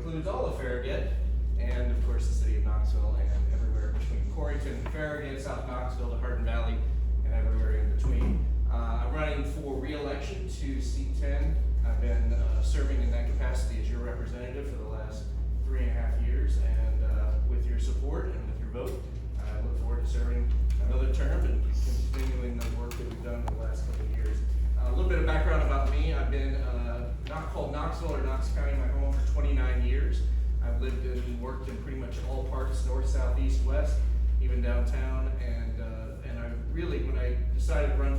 includes all of Farragut, and of course the city of Knoxville, and everywhere between Corrington, Farragut, South Knoxville to Hardin Valley, and everywhere in between. I'm running for re-election to seat 10. I've been serving in that capacity as your representative for the last 3.5 years, and with your support and with your vote, I look forward to serving another term and continuing the work that we've done in the last couple of years. A little bit of background about me. I've been not called Knoxville or Knox County my home for 29 years. I've lived and worked in pretty much all parts, north, south, east, west, even downtown, and I really, when I decided to run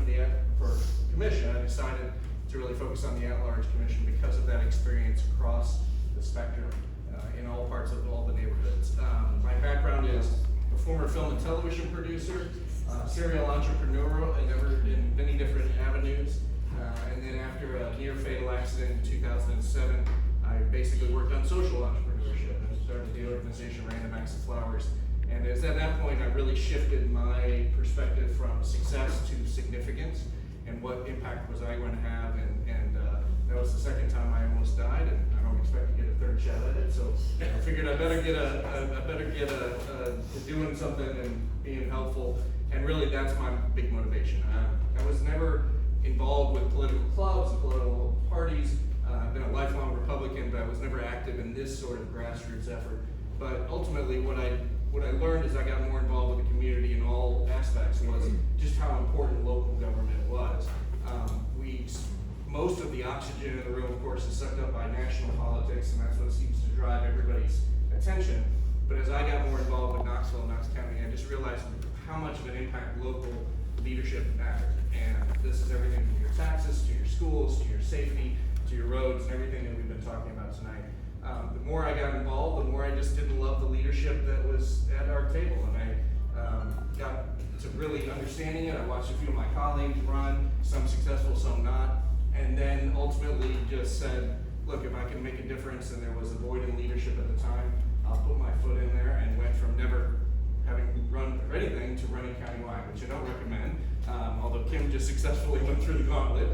for commission, I decided to really focus on the at-large commission because of that experience across the spectrum in all parts of all the neighborhoods. My background is a former film and television producer, serial entrepreneur in many different avenues, and then after a near fatal accident in 2007, I basically worked on social entrepreneurship and started the organization Random Acts of Flowers. And it's at that point I really shifted my perspective from success to significance and what impact was I going to have, and that was the second time I almost died, and I don't expect to get a third shot at it, so I figured I better get to doing something and being helpful, and really that's my big motivation. I was never involved with political clubs and political parties. I've been a lifelong Republican, but I was never active in this sort of grassroots effort. But ultimately what I learned as I got more involved with the community in all aspects was just how important local government was. Most of the oxygen in the room, of course, is sucked up by national politics, and that's what seems to drive everybody's attention. But as I got more involved with Knoxville and Knox County, I just realized how much of an impact local leadership mattered. And this is everything from your taxes, to your schools, to your safety, to your roads, and everything that we've been talking about tonight. The more I got involved, the more I just didn't love the leadership that was at our table, and I got to really understanding it. I watched a few of my colleagues run, some successful, some not, and then ultimately just said, look, if I can make a difference, and there was a void in leadership at the time, I'll put my foot in there, and went from never having run for anything to running countywide, which I don't recommend, although Kim just successfully went through the gauntlet.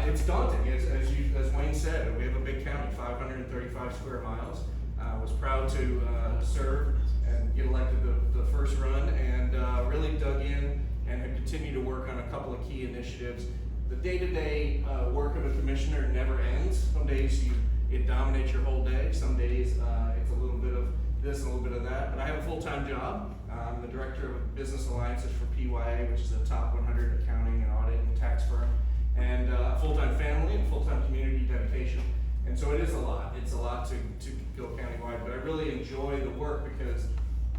It's daunting, as Wayne said. We have a big county, 535 square miles. I was proud to serve and get elected the first run, and really dug in and have continued to work on a couple of key initiatives. The day-to-day work of a commissioner never ends. Some days it dominates your whole day. Some days it's a little bit of this and a little bit of that. But I have a full-time job. I'm the director of business alliances for PYA, which is a top 100 accounting and audit and tax firm, and a full-time family and full-time community dedication. And so it is a lot. It's a lot to go countywide, but I really enjoy the work because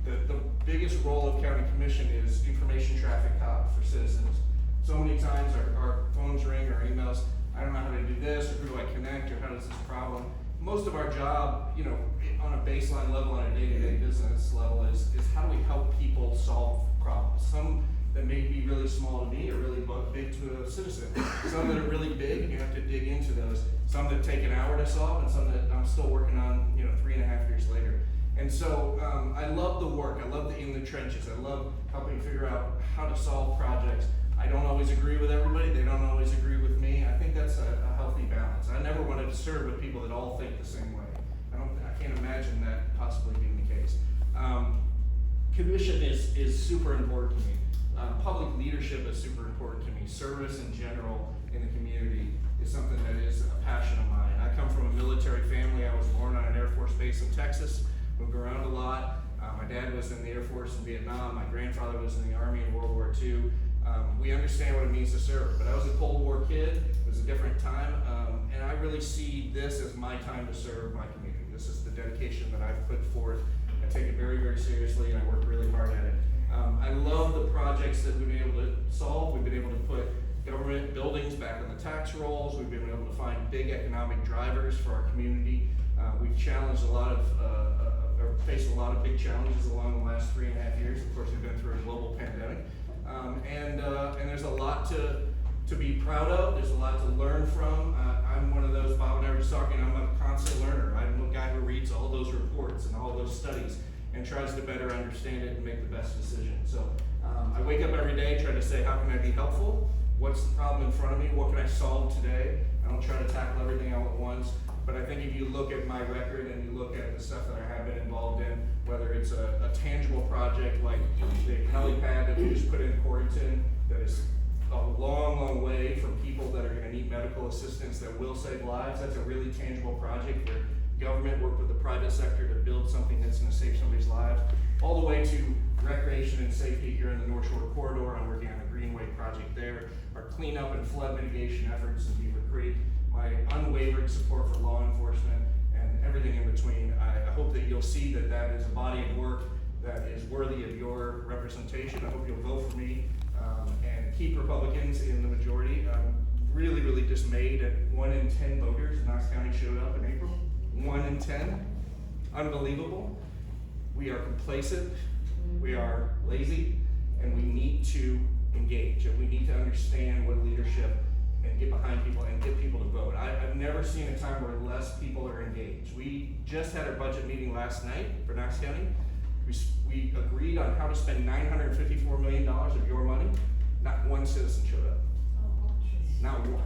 the biggest role of county commission is information traffic cop for citizens. So many times our phones ring or emails, I don't know how to do this, or who do I connect, or how does this problem. Most of our job, on a baseline level, on a day-to-day business level, is how do we help people solve problems. Some that may be really small to me are really big to a citizen. Some that are really big, you have to dig into those. Some that take an hour to solve, and some that I'm still working on, 3.5 years later. And so I love the work. I love the in the trenches. I love helping figure out how to solve projects. I don't always agree with everybody. They don't always agree with me. I think that's a healthy balance. I never wanted to serve with people that all think the same way. I can't imagine that possibly being the case. Commission is super important to me. Public leadership is super important to me. Service in general in the community is something that is a passion of mine. I come from a military family. I was born on an Air Force base in Texas, moved around a lot. My dad was in the Air Force in Vietnam. My grandfather was in the Army in World War II. We understand what it means to serve, but I was a Cold War kid. It was a different time, and I really see this as my time to serve my community. This is the dedication that I've put forth. I take it very, very seriously, and I work really hard at it. I love the projects that we've been able to solve. We've been able to put government buildings back on the tax rolls. We've been able to find big economic drivers for our community. We've challenged or faced a lot of big challenges along the last 3.5 years. Of course, we've been through a global pandemic. And there's a lot to be proud of. There's a lot to learn from. I'm one of those, Bob and I were just talking, I'm a constant learner. I'm a guy who reads all those reports and all those studies and tries to better understand it and make the best decision. So I wake up every day trying to say, how can I be helpful? What's the problem in front of me? What can I solve today? I don't try to tackle everything all at once. But I think if you look at my record and you look at at the stuff that I have been involved in, whether it's a tangible project like the helipad that we just put in Corrington, that is a long, long way from people that are gonna need medical assistance that will save lives. That's a really tangible project where government worked with the private sector to build something that's gonna save somebody's lives, all the way to recreation and safety here in the North Shore Corridor. I'm working on a Greenway project there, our cleanup and flood mitigation efforts in Beaver Creek, my unwavering support for law enforcement, and everything in between. I hope that you'll see that that is a body of work that is worthy of your representation. I hope you'll vote for me and keep Republicans in the majority. I'm really, really dismayed at 1 in 10 voters in Knox County showed up in April. 1 in 10. Unbelievable. We are complacent, we are lazy, and we need to engage, and we need to understand what leadership and get behind people and get people to vote. I've never seen a time where less people are engaged. We just had our budget meeting last night for Knox County. We agreed on how to spend $954 million of your money. Not one citizen showed up. Not one.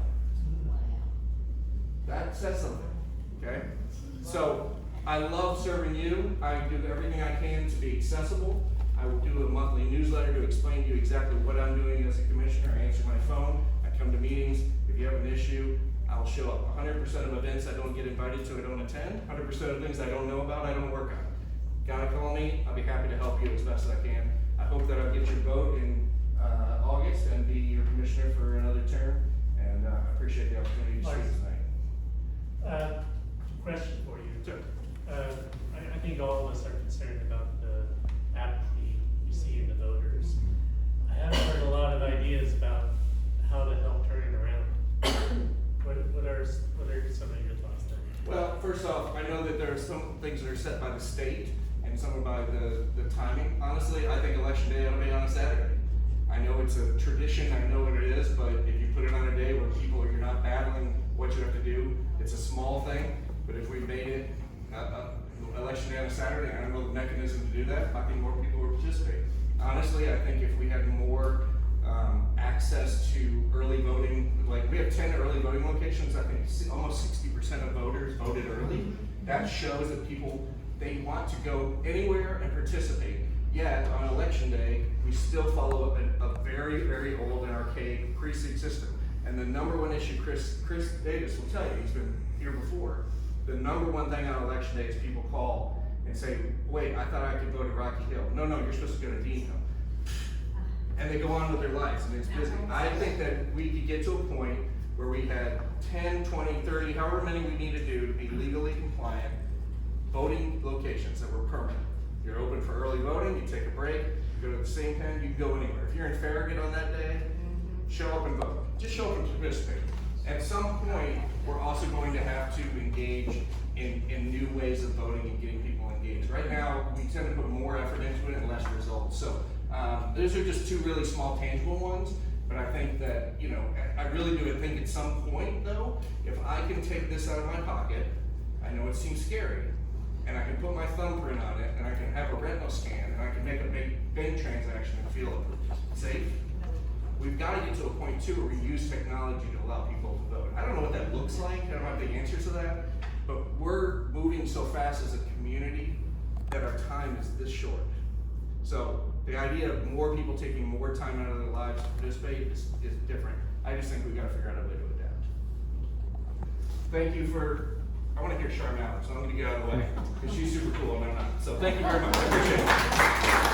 That says something, okay? So I love serving you. I do everything I can to be accessible. I will do a monthly newsletter to explain to you exactly what I'm doing as a commissioner. I answer my phone. I come to meetings. If you have an issue, I'll show up. 100% of events I don't get invited to, I don't attend. 100% of things I don't know about, I don't work on. Gotta call me. I'll be happy to help you as best as I can. I hope that I'll get your vote in August and be your commissioner for another term. And I appreciate the opportunity to speak tonight. Question for you. Sure. I think all of us are concerned about the apathy you see in the voters. I haven't heard a lot of ideas about how to help turn it around. What are some of your thoughts there? Well, first off, I know that there are some things that are set by the state and some are by the timing. Honestly, I think election day ought to be on a Saturday. I know it's a tradition, I know what it is, but if you put it on a day where you're not battling what you have to do, it's a small thing, but if we made it election day on a Saturday, I don't know the mechanism to do that, I think more people would participate. Honestly, I think if we had more access to early voting, like we have 10 early voting locations, I think almost 60% of voters voted early. That shows that people, they want to go anywhere and participate. Yet on election day, we still follow a very, very old and archaic precinct system. And the number one issue, Chris Davis will tell you, he's been here before, the number one thing on election day is people call and say, wait, I thought I could vote at Rocky Hill. No, you're supposed to go to Dean Hill. And they go on with their lives and it's busy. I think that we could get to a point where we had 10, 20, 30, however many we need to do to be legally compliant voting locations that were permanent. You're open for early voting, you take a break, you go to the same pen, you can go anywhere. If you're in Farragut on that day, show up and vote. Just show up and participate. At some point, we're also going to have to engage in new ways of voting and getting people engaged. Right now, we tend to put more effort into it and less results. So those are just two really small tangible ones, but I think that, I really do think at some point though, if I can take this out of my pocket, I know it seems scary, and I can put my thumbprint on it, and I can have a retinal scan, and I can make a big bank transaction and feel safe. We've got to get to a point too where we use technology to allow people to vote. I don't know what that looks like, I don't have the answers to that, but we're moving so fast as a community that our time is this short. So the idea of more people taking more time out of their lives to participate is different. I just think we've got to figure out a way to adapt. Thank you for, I want to hear Charm Allen, so I'm going to get out of the way, because she's super cool and I'm not. So thank you very much, I appreciate it.